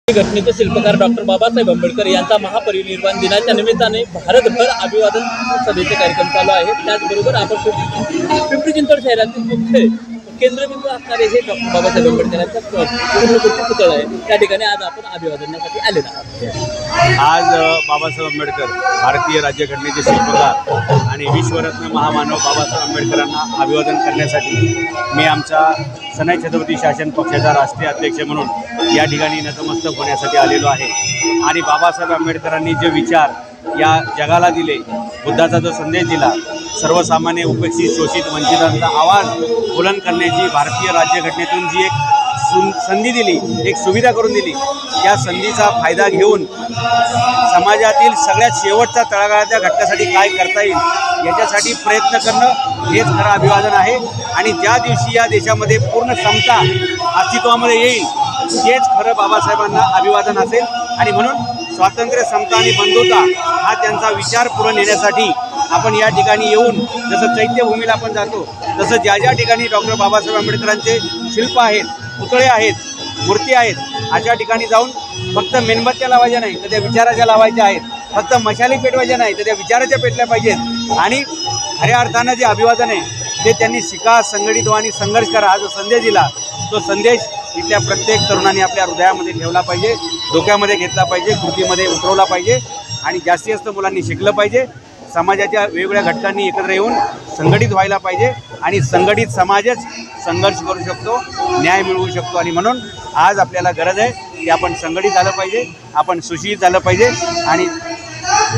घटनेचे शिल्पकार डॉक्टर बाबासाहेब आंबेडकर यांचा महापरिनिर्वाण दिनाच्या निमित्ताने भारतभर अभिवादन सभेचे कार्यक्रम चालू आहेत। त्याचबरोबर आपण पिंपरी चिंचवड शहरातील मुख्य केंद्रबिंदू असणारे हे डॉक्टर बाबासाहेब आंबेडकर यांचा पूर्णकृती पुतळा आहे। त्या ठिकाणी आज आपण अभिवादनासाठी आलेलो आहोत। आज बाबासाहेब आंबेडकर भारतीय राज्यघटनेचे शिल्पकार आणि विश्वरत्न महामानव बाबासाहेब आंबेडकरांना अभिवादन करण्यासाठी मी आमच्या सनाई छत्रपती शासन पक्षाचा राष्ट्रीय अध्यक्ष म्हणून या ठिकाणी नतमस्तक होण्यासाठी आलेलो आहे। आणि बाबासाहेब आंबेडकरांनी जे विचार या जगाला दिले, बुद्धाचा जो संदेश दिला, सर्वसामान्य उपेक्षित शोषित वंचितांचा आवाज बुलंद करण्याची भारतीय राज्यघटनेतून जी एक संधी दिली, एक सुविधा करून दिली, त्या संधीचा फायदा घेऊन समाजातील सगळ्यात शेवटच्या तळागाळाच्या घटकासाठी काय करता येईल याच्यासाठी प्रयत्न करणं हेच खरं अभिवादन आहे। आणि ज्या दिवशी या देशामध्ये पूर्ण समता अस्तित्वामध्ये येईल तेच खरं बाबासाहेबांना अभिवादन असेल। आणि म्हणून स्वातंत्र्य, समता आणि बंधुता हा त्यांचा विचार पुढे नेण्यासाठी आपण या ठिकाणी येऊन, जसं चैत्यभूमीला आपण जातो तसं ज्या ज्या ठिकाणी डॉक्टर बाबासाहेब आंबेडकरांचे शिल्प आहेत, पुतळे आहेत, मूर्ती आहेत, अशा ठिकाणी जाऊन फक्त मेणबत्त्या लावायच्या नाही तर त्या विचाराच्या लावायच्या आहेत, फक्त मशाली पेटवायच्या नाही तर त्या विचाराच्या पेटल्या पाहिजेत। आणि खऱ्या अर्थानं जे अभिवादन आहे ते त्यांनी शिका, संघटित व्हा आणि संघर्ष करा हा जो संदेश दिला, तो संदेश इथल्या प्रत्येक तरुणांनी आपल्या हृदयामध्ये ठेवला पाहिजे, डोक्यामध्ये घेतला पाहिजे, कृतीमध्ये उतरवला पाहिजे। आणि जास्तीत जास्त मुलांनी शिकलं पाहिजे, समाजाच्या वेगवेगळ्या घटकांनी एकत्र येऊन संघटित व्हायला पाहिजे आणि संघटित समाजच संघर्ष करू शकतो, न्याय मिळवू शकतो। आणि म्हणून आज आपल्याला गरज आहे की आपण संघटित झालं पाहिजे, आपण सुशिक्षित झालं पाहिजे आणि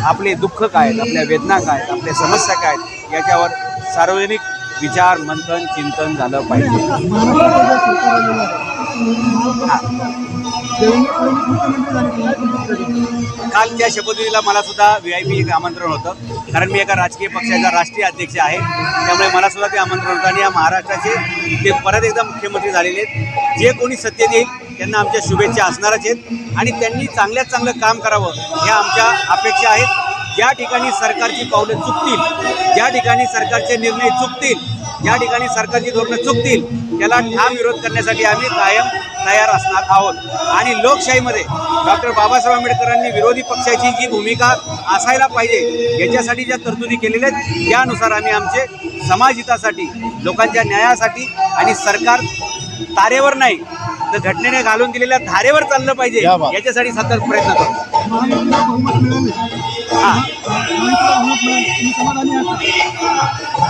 आपले दुःख काय आहेत, आपल्या वेदना काय आहेत, आपल्या समस्या काय आहेत याच्यावर सार्वजनिक विचार, मंथन, चिंतन झालं पाहिजे। कालच्या शपथविधीला मला सुद्धा VIP एक आमंत्रण होतं, कारण मी एका राजकीय पक्षाचा राष्ट्रीय अध्यक्ष आहे, त्यामुळे मला सुद्धा ते आमंत्रण होतं। आणि या महाराष्ट्राचे ते परत एकदा मुख्यमंत्री झालेले आहेत, जे कोणी सत्तेत येईल त्यांना आमच्या शुभेच्छा असणारच आहेत आणि त्यांनी चांगल्यात चांगलं काम करावं ह्या आमच्या अपेक्षा आहेत। ज्या ठिकाणी सरकारची पावलं चुकतील, ज्या ठिकाणी सरकारचे निर्णय चुकतील, ज्या ठिकाणी सरकारची धोरणं चुकतील त्याला ठाम विरोध करण्यासाठी आम्ही कायम तयार असणार आहोत। आणि लोकशाहीमध्ये डॉक्टर बाबासाहेब आंबेडकरांनी विरोधी पक्षाची जी भूमिका असायला पाहिजे याच्यासाठी ज्या तरतुदी केलेल्या आहेत त्यानुसार आम्ही आमचे समाजहितासाठी, लोकांच्या न्यायासाठी आणि सरकार तारेवर नाही तर घटनेने घालून दिलेल्या धारेवर चाललं पाहिजे याच्यासाठी सतत प्रयत्न करतो।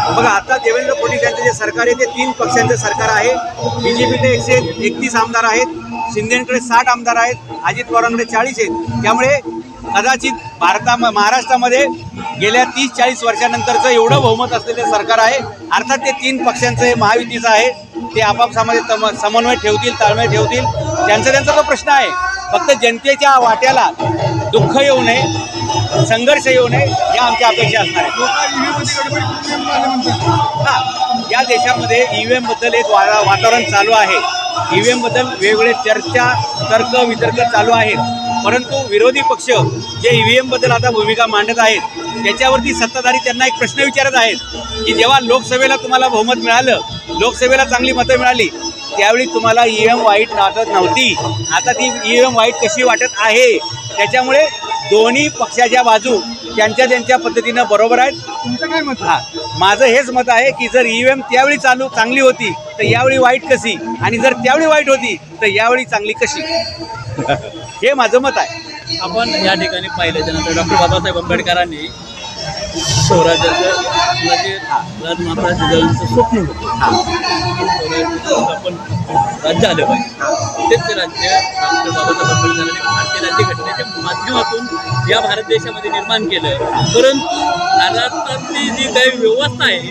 बघा, आता देवेंद्र फडणवीस यांचं जे सरकार आहे ते 3 पक्षांचं सरकार आहे। BJPकडे 131 आमदार आहेत, शिंदेकडे 60 आमदार आहेत, अजित पवारांकडे 40 आहेत। त्यामुळे कदाचित महाराष्ट्रामध्ये गेल्या 30-40 वर्षानंतरचं एवढं बहुमत असलेलं सरकार आहे। अर्थात ते 3 पक्षांचं हे महायुतीचं आहे, ते आपापसामध्ये समन्वय ठेवतील, ताळमेळ ठेवतील, त्यांचा तो प्रश्न आहे। फक्त जनतेच्या वाट्याला दुःख येऊ नये, संघर्ष येऊ नये या आमच्या अपेक्षा असणार आहेत। हां, या देशामध्ये EVM बद्दल एक वातावरण चालू आहे, EVM बद्दल वेगवेगळे चर्चा, तर्क वितर्क चालू आहेत। परंतु विरोधी पक्ष जे EVM बद्दल आता भूमिका मांडत आहेत त्याच्यावरती सत्ताधारी त्यांना एक प्रश्न विचारत आहेत की जेव्हा लोकसभेला तुम्हाला बहुमत मिळालं, लोकसभेला चांगली मतं मिळाली, त्यावेळी तुम्हाला EVM वाईट वाटत नव्हती, आता ती EVM वाईट कशी वाटत आहे? त्याच्यामुळे दोन्ही पक्षाच्या बाजू त्यांच्या पद्धतीनं बरोबर आहेत। तुमचं काय मत? हां, माझं हेच मत आहे की जर EVM त्यावेळी चांगली होती तर यावेळी वाईट कशी, आणि जर त्यावेळी वाईट होती तर यावेळी चांगली कशी, हे माझं मत आहे। आपण या ठिकाणी पाहिल्याच्यानंतर डॉक्टर बाबासाहेब आंबेडकरांनी स्वराज्याचं म्हणजे राजमाता जिजाऊंचं स्वप्न होतं, आपण राज्य आलं पाहिजे, तेच राज्य डॉक्टर बाबासाहेब आंबेडकरांनी भारतीय राज्यघटनेच्या माध्यमातून या भारत देशामध्ये निर्माण केलं। परंतु महाराष्ट्रातली जी काही व्यवस्था आहे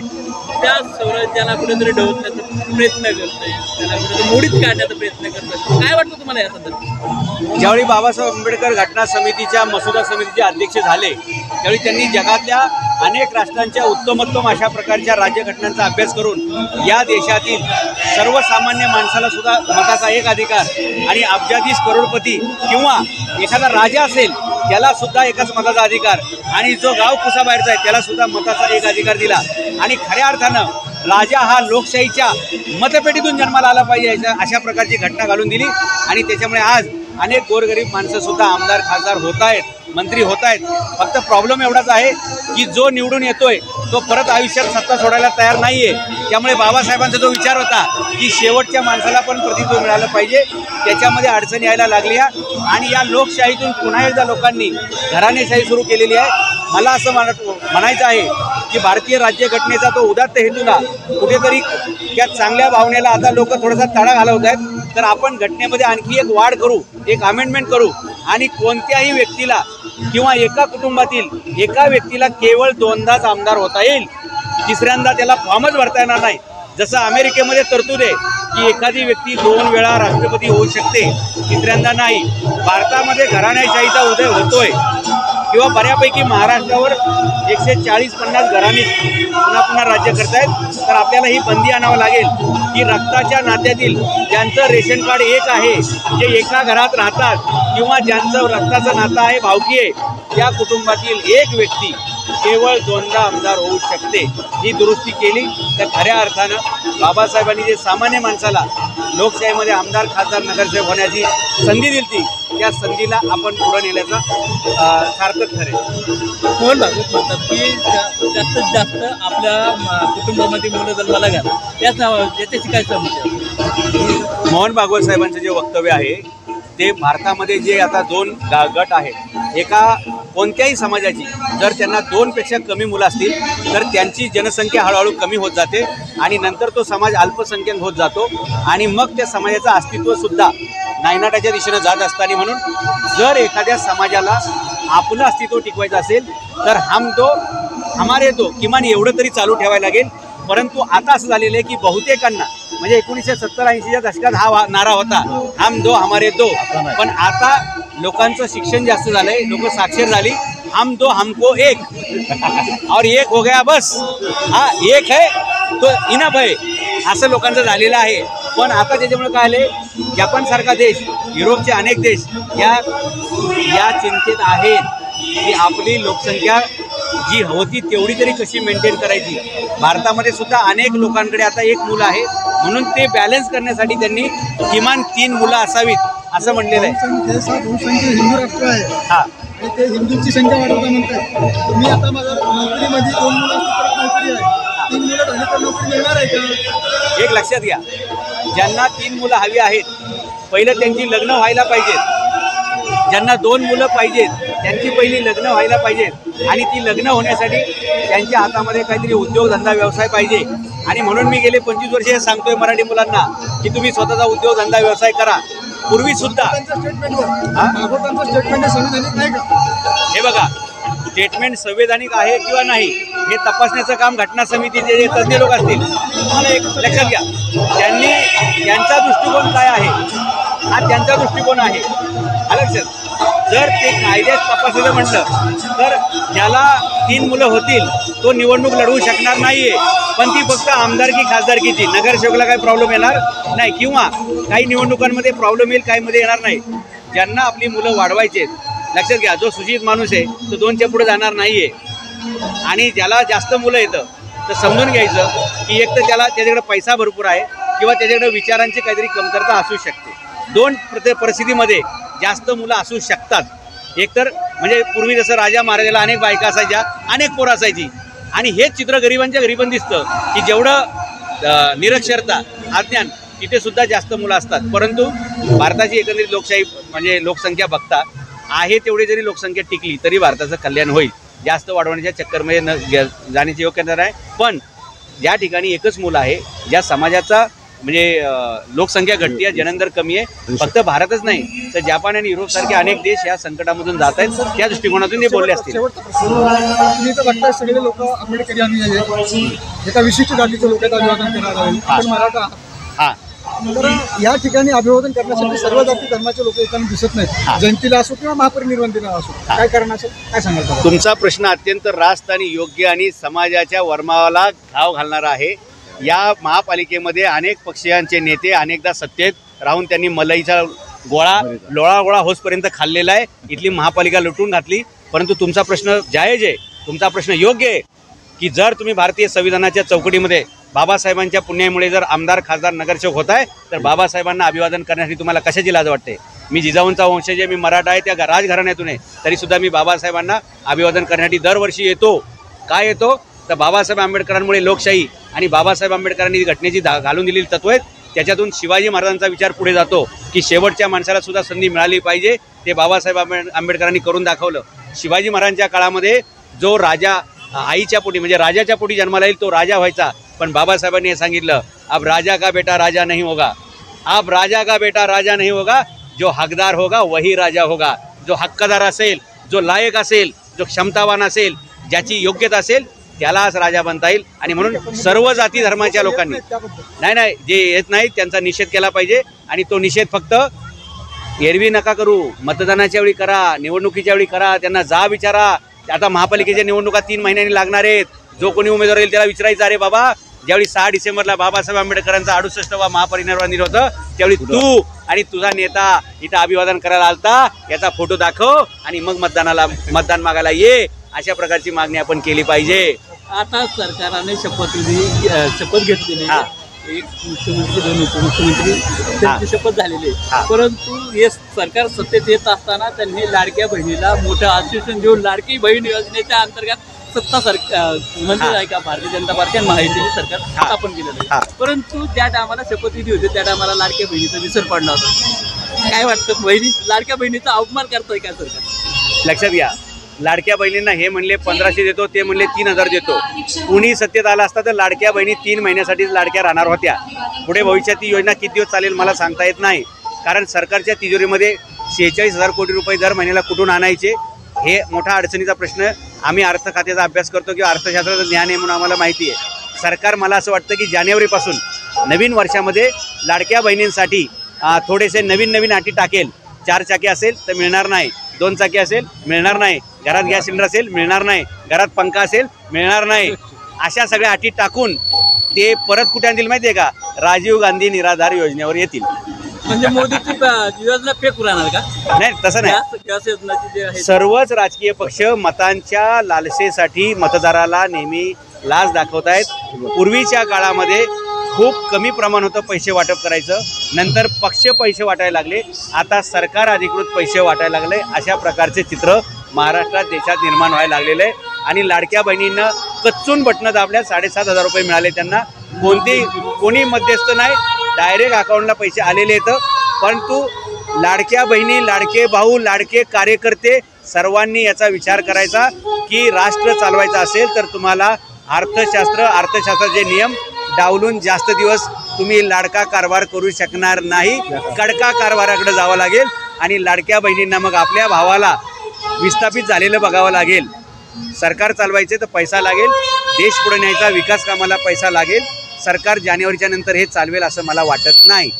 त्या स्वराज्याला कुठेतरी ढवळण्याचा प्रयत्न करतोय, त्याला कुठेतरी मोडीत काढण्याचा प्रयत्न करतोय। काय वाटतं तुम्हाला या संदर्भात? ज्यावेळी बाबासाहेब आंबेडकर घटना समितीच्या मसुदा समितीचे अध्यक्ष झाले त्यावेळी त्यांनी जगातल्या अनेक राष्ट्रांच्या उत्तमोत्तम अशा प्रकारच्या राज्यघटनांचा अभ्यास करून या देशातील सर्वसामान्य माणसाला सुद्धा मताचा एक अधिकार आणि अब्जाधीश करोडपती किंवा एखादा राजा असेल त्याला सुद्धा एकाच मताचा अधिकार आणि जो गाव कुसाबाहेरचा आहे त्याला सुद्धा मताचा एक अधिकार दिला। आणि खऱ्या अर्थानं राजा हा लोकशाहीच्या मतपेटीतून जन्माला आला पाहिजे अशा प्रकारची घटना घालून दिली। आणि त्याच्यामुळे आज अनेक गोरगरीब माणसं सुद्धा आमदार खासदार होत आहेत, मंत्री होत आहेत. फक्त प्रॉब्लेम एवढाच आहे की जो निवडून येतोय तो परत आयुष्यात सत्ता सोडायला तयार नाही आहे. त्यामुळे बाबासाहेबांचा जो विचार होता की शेवटच्या माणसाला पण प्रतित्व मिळालं पाहिजे, त्याच्यामध्ये अडचण यायला लागली आहे. आणि या लोकशाहीतून पुन्हा एकदा लोकांनी घराणेशाही सुरू केलेली आहे. मला असं म्हणायचं आहे की भारतीय राज्यघटनेचा तो उदात्त हेतूला कुठेतरी त्या चांगल्या भावनेला आता लोक थोडासा तडा घालवत आहेत. तर आपण घटनेमध्ये आणखी एक वाढ करू, एक अमेंडमेंट करू आणि कोणत्याही व्यक्तीला किंवा एका कुटुंबातील एका व्यक्तीला केवळ 2दाच आमदार होता येईल, तिसऱ्यांदा त्याला फॉर्मच भरता येणार नाही. जसं अमेरिकेमध्ये तरतूद आहे की एखादी व्यक्ती 2 वेळा राष्ट्रपती होऊ शकते, तिसऱ्यांदा नाही. भारतामध्ये घराणेशाहीचा उदय होतोय किंवा बऱ्यापैकी महाराष्ट्रावर 140-50 घराणे पुन्हा पुन्हा राज्य करतायत. तर आपल्याला ही बंदी आणावं लागेल की रक्ताच्या नात्यातील ज्यांचं रेशन कार्ड एक आहे, जे एका घरात राहतात किंवा ज्यांचं रक्ताचं नातं आहे, भावकी आहे, त्या कुटुंबातील एक व्यक्ती केवळ 2दा आमदार होऊ शकते. ही दुरुस्ती केली तर खऱ्या अर्थानं बाबासाहेबांनी जे सामान्य माणसाला लोकशाहीमध्ये आमदार खासदार नगरसेवक होण्याची संधी दिली ती, त्या संधीला आपण पुढे नेल्याचा सार्थक ठरेल. मोहन भागवत म्हणतात की जास्तीत जास्त आपल्या कुटुंबामध्ये मुलं जन्माला घाला, याच्याशी काय समजतं? मोहन भागवत साहेबांचं जे वक्तव्य आहे ते भारतामध्ये जे आता 2 गट आहेत, एका कोणत्याही समाजाची जर त्यांना 2पेक्षा कमी मुलं असतील तर त्यांची जनसंख्या हळूहळू कमी होत जाते आणि नंतर तो समाज अल्पसंख्याक होत जातो आणि मग त्या समाजाचं अस्तित्वसुद्धा नायनाटाच्या दिशेनं जात असताना. म्हणून जर एखाद्या समाजाला आपलं अस्तित्व टिकवायचं असेल तर हम दो हमारे दो किमान एवढं तरी चालू ठेवायला लागेल. परंतु आता असं झालेलं आहे की बहुतेकांना म्हणजे 1970-80च्या दशकात हा नारा होता हम दो हमारे दो, पण आता लोकांचं शिक्षण जास्त झालंय, लोक साक्षर झाली. हम दो हमको एक और एक हो गया बस, हा एक है तो इनफ है असं लोकांचं झालेलं आहे. पण आता त्याच्यामुळे काय आले, जपानसारखा देश, युरोपचे अनेक देश या चिंतेत आहेत की आपली लोकसंख्या जी होती तेवढी तरी कशी मेंटेन करायची. भारतामध्ये सुद्धा अनेक लोकांकडे आता 1 मुलं आहे, म्हणून ते बॅलन्स करण्यासाठी त्यांनी किमान 3 मुलं असावीत असं म्हणलेलं आहे. देश हा बहुसंख्य हिंदू राष्ट्र आहे हां, आणि ते हिंदूंची संख्या वाढवता म्हणतात. मी आता माझ्या नोकरीमध्ये 2 मुलं असतात, नोकरी आहे, 3 मुलं झाली तर नोकरी मिळणार आहे का? एक लक्षात घ्या, ज्यांना 3 मुलं हवी आहेत पहिलं त्यांची लग्न व्हायला पाहिजेत. ज्यांना 2 मुलं पाहिजेत त्यांची पहिली लग्न व्हायला पाहिजेत आणि ती लग्न होण्यासाठी त्यांच्या हातामध्ये काहीतरी उद्योगधंदा व्यवसाय पाहिजे. आणि म्हणून मी गेले 25 वर्ष हे सांगतोय मराठी मुलांना की तुम्ही स्वतःचा उद्योगधंदा व्यवसाय करा. पूर्वीसुद्धा स्टेटमेंट संविधानिक नाही का? हे बघा, स्टेटमेंट संवैधानिक आहे किंवा नाही हे तपासण्याचं काम घटना समितीचे जे तज्ज्ञ लोक असतील. मला एक लक्षात घ्या, त्यांचा दृष्टिकोन काय आहे हा त्यांचा दृष्टिकोन आहे. लक्षात, जर ते कायद्यात तपासायचं म्हटलं तर ज्याला 3 मुलं होतील तो निवडणूक लढवू शकणार नाही आहे, पण ती फक्त आमदारकी खासदारकीची. नगरसेवकला काही प्रॉब्लेम येणार नाही किंवा काही निवडणुकांमध्ये प्रॉब्लेम येईल, काहीमध्ये येणार नाही. ज्यांना आपली मुलं वाढवायचे लक्षात घ्या, जो सुशिक्षित माणूस आहे तो 2च्या पुढे जाणार नाही आहे. आणि ज्याला जास्त मुलं येतं तर समजून घ्यायचं की एक तर त्याच्याकडे पैसा भरपूर आहे किंवा त्याच्याकडे विचारांची काहीतरी कमतरता असू शकते. 2 परिस्थितीमध्ये जास्त मुलं असू शकतात. एकतर म्हणजे पूर्वी जसं राजा महाराजाला अनेक बायका असायच्या, अनेक पोरं असायची, आणि हेच चित्र गरिबांच्या घरी पण दिसतं की जेवढं निरक्षरता अज्ञान तिथे सुद्धा जास्त मुलं असतात. परंतु भारताची एकंदरीत लोकशाही म्हणजे लोकसंख्या बघता आहे तेवढी जरी लोकसंख्या टिकली तरी भारताचं कल्याण होईल. जास्त वाढवण्याच्या चक्करमध्ये न जाण्याची योग्यता नाही. पण ज्या ठिकाणी एकच मुलं आहे, ज्या समाजाचा म्हणजे लोकसंख्या घटती आहे, जननदर कमी आहे, फक्त भारतच नाही तर जपान आणि युरोपसारखे अनेक देश या संकटामधून जात आहेत. त्या दृष्टिकोनातून ते बोलले असतील. तुम्ही तर बघताय सगळे लोक आंबेडकरी अनुयायी, एका विशिष्ट जातीचे लोक अभिवादन करायला हवे. आपण मराठा आहात. हां, तर या ठिकाणी अभिवादन करण्यासाठी सर्व जाती धर्माचे लोक येताना दिसत नाहीत, जयंतीला असो किंवा महापरिनिर्वाण दिनाला असो. काय कारण असेल, काय सांगाल? तुमचा प्रश्न अत्यंत रास्त आणि योग्य आणि समाजाच्या वर्मावाला घाव घालणारा आहे. या महापालिकेमध्ये अनेक पक्षांचे नेते अनेकदा सत्तेत राहून त्यांनी मलईचा लोळा होसपर्यंत खाल्लेला आहे. इथली महापालिका लुटून घातली. परंतु तुमचा प्रश्न जायज आहे, तुमचा प्रश्न योग्य आहे की जर तुम्ही भारतीय संविधानाच्या चौकटीमध्ये बाबासाहेबांच्या पुण्यामुळे जर आमदार खासदार नगरसेवक होत आहे तर बाबासाहेबांना अभिवादन करण्यासाठी तुम्हाला कशाची लाज वाटते? मी जिजाऊंचा वंशज आहे, मी मराठा आहे, त्या राजघराण्यातून आहे, तरीसुद्धा मी बाबासाहेबांना अभिवादन करण्यासाठी दरवर्षी येतो. काय येतो तर बाबासाहेब आंबेडकरांमुळे लोकशाही आणि बाबासाहेब आंबेडकरांनी घटनेची घालून दिलेली तत्त्व आहेत, त्याच्यातून शिवाजी महाराजांचा विचार पुढे जातो की शेवटच्या माणसाला सुद्धा संधी मिळाली पाहिजे. ते बाबासाहेब आंबेडकरांनी करून दाखवलं. शिवाजी महाराजांच्या काळामध्ये जो राजा आईच्या पोटी म्हणजे राजाच्या पोटी जन्माला येईल तो राजा व्हायचा, पण बाबासाहेबांनी हे सांगितलं, अब राजा का बेटा राजा नहीं होगा, अब राजा का बेटा राजा नहीं होगा, जो हकदार होगा वही राजा होगा. जो हक्कदार असेल, जो लायक असेल, जो क्षमतावान असेल, ज्याची योग्यता असेल त्यालाच राजा बनता येईल. आणि म्हणून सर्व जाती धर्माच्या लोकांनी नाही जे येत नाही त्यांचा निषेध केला पाहिजे. आणि तो निषेध फक्त एरवी नका करू, मतदानाच्या वेळी करा, निवडणुकीच्या वेळी करा, त्यांना जा विचारा. आता महापालिकेच्या निवडणुका 3 महिन्यांनी लागणार आहेत. जो कोणी उमेदवार येईल त्याला विचारायचं, अरे बाबा ज्यावेळी 6 डिसेंबरला बाबासाहेब आंबेडकरांचा 68वा महापरिनिर्वाण दिन होतं त्यावेळी तू आणि तुझा नेता इथं अभिवादन करायला आलता, याचा फोटो दाखव आणि मग मतदान मागायला ये. अशा प्रकारची मागणी आपण केली पाहिजे. आता सरकारने शपथ घेतलेली, एक मुख्यमंत्री 2 उपमुख्यमंत्री त्यांची शपथ झालेली आहे. परंतु हे सरकार सत्तेत येत असताना त्यांनी लाडक्या बहिणीला मोठं आश्वासन देऊन लाडकी बहीण योजनेच्या अंतर्गत म्हणजे आहे का भारतीय जनता पार्टी आणि महायुतीचे सरकार स्थापन केलेलं आहे. परंतु ज्या टायमाला शपथविधी होते त्या टायमाला लाडक्या बहिणीचा विसर पडला होता. काय वाटतं, लाडक्या बहिणीचा अवमान करतोय का सरकार? लक्षात घ्या, लाडक्या बहिणींना हे म्हणले 1500 देतो, ते म्हणले 3000 देतो. कुणी सत्तेत आला असता तर लाडक्या बहिणी 3 महिन्यासाठीच लाडक्या राहणार होत्या. पुढे भविष्यात ती योजना किती दिवस चालेल मला सांगता येत नाही, कारण सरकारच्या तिजोरीमध्ये 46,000 कोटी रुपये दर महिन्याला कुठून आणायचे हे मोठा अडचणीचा प्रश्न. आम्ही अर्थ खात्याचा अभ्यास करतो किंवा अर्थशास्त्राचं ज्ञान आहे म्हणून आम्हाला माहिती आहे. सरकार मला असं वाटतं की जानेवारीपासून नवीन वर्षामध्ये लाडक्या बहिणींसाठी थोडेसे नवीन अटी टाकेल. 4 चाकी असेल तर मिळणार नाही, 2 चाकी असेल मिळणार नाही, घरात गॅस सिलेंडर असेल मिळणार नाही, घरात पंखा असेल मिळणार नाही. अशा सगळ्या अटी टाकून ते परत कुठे आणतील माहिती आहे का? राजीव गांधी निराधार योजनेवर येतील. म्हणजे मोदीची योजना फेक राहणार का? नाही, तसं नाही. सर्वच राजकीय पक्ष मतांच्या लालसेसाठी मतदाराला नेहमी लाच दाखवतायत. पूर्वीच्या काळामध्ये खूप कमी प्रमाण होतं पैसे वाटप करायचं, नंतर पक्ष पैसे वाटायला लागले, आता सरकार अधिकृत पैसे वाटायला लागले. अशा प्रकारचे चित्र महाराष्ट्रात देशात निर्माण व्हायला लागलेलं आहे. आणि लाडक्या बहिणींना कच्चून बटणं दाबल्या 7,500 रुपये मिळाले त्यांना. कोणी मध्यस्थ नाही, डायरेक्ट अकाउंटला पैसे आलेले आहेत. परंतु लाडक्या बहिणी, लाडके भाऊ, लाडके कार्यकर्ते सर्वांनी याचा विचार करायचा की राष्ट्र चालवायचं असेल तर तुम्हाला अर्थशास्त्राचे नियम डावलून जास्त दिवस तुम्ही लाडका कारभार करू शकणार नाही. कडका कारभाराकडे जावं लागेल आणि लाडक्या बहिणींना मग आपल्या भावाला विस्थापित झालेलं बघावं लागेल. सरकार चालवायचे तर पैसा लागेल, देश पुढे न्यायचा विकास कामाला पैसा लागेल. सरकार जानेवारीच्या नंतर हे चालवेल असं मला वाटत नाही.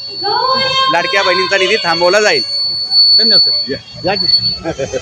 लाडक्या बहिणींचा निधी थांबवला जाईल. धन्यवाद सर.